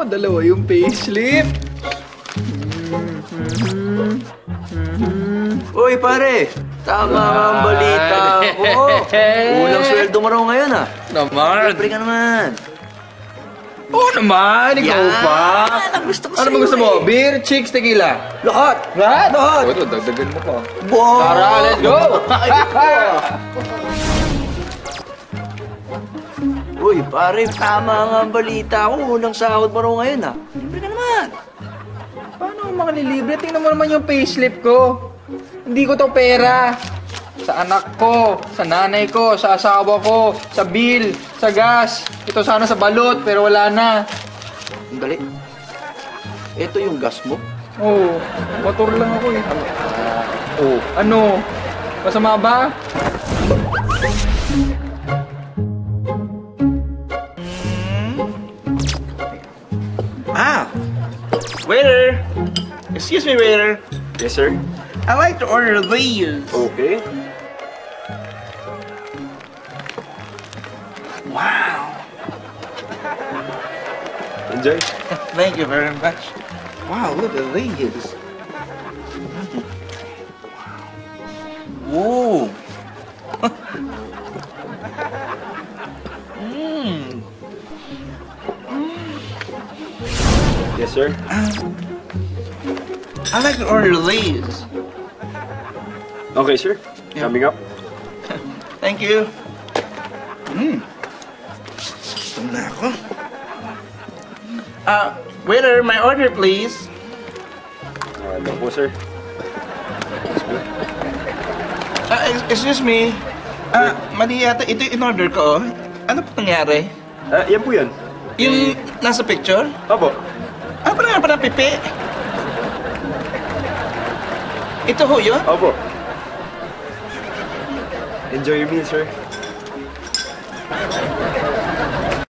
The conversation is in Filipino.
dalawa yung payslip. Uy, pare! Tama ang balita ko. Unang sweldo mo raw ngayon, ah. Naman. Libre ka naman. Oo naman, ikaw Yan. pa. Gusto ko Ano ba sa'yo, gusto mo? eh. Beer, chicks, tequila? Lahat! Lahat? Lahat! O, ito, dagdagan mo pa. Wow! Tara, let's go! Uy, pare, tama nga ang balita ko. Unang sahod mo raw ngayon, ah. Libre ka naman. Paano ako makalilibre? Tingnan mo naman yung payslip ko. Hindi ko to pera. Sa anak ko, sa nanay ko, sa asawa ko, sa bill, sa gas. Ito sana sa balot, pero wala na. Ang dali. Ito yung gas mo. Oo, motor lang ako eh. Oo, ano? Masama ba? Ah! Waiter! Excuse me, waiter. Yes, sir. I'd like to order these. Okay. Wow! Enjoy. Thank you very much. Wow, look at these. Whoa! Mmm. Yes, sir. I'd like to order these. Okay, sir. Yeah. Coming up. Thank you. Gusto na ako. Waiter, my order, please. Ito po, sir. Excuse me. Mali yata. Ito yung in-order ko, oh. Ano po nangyari? Yan po yan. Yung nasa picture? Opo. Ano pa nga pala pipi? Ito ho yun? Opo. Enjoy your meal, sir.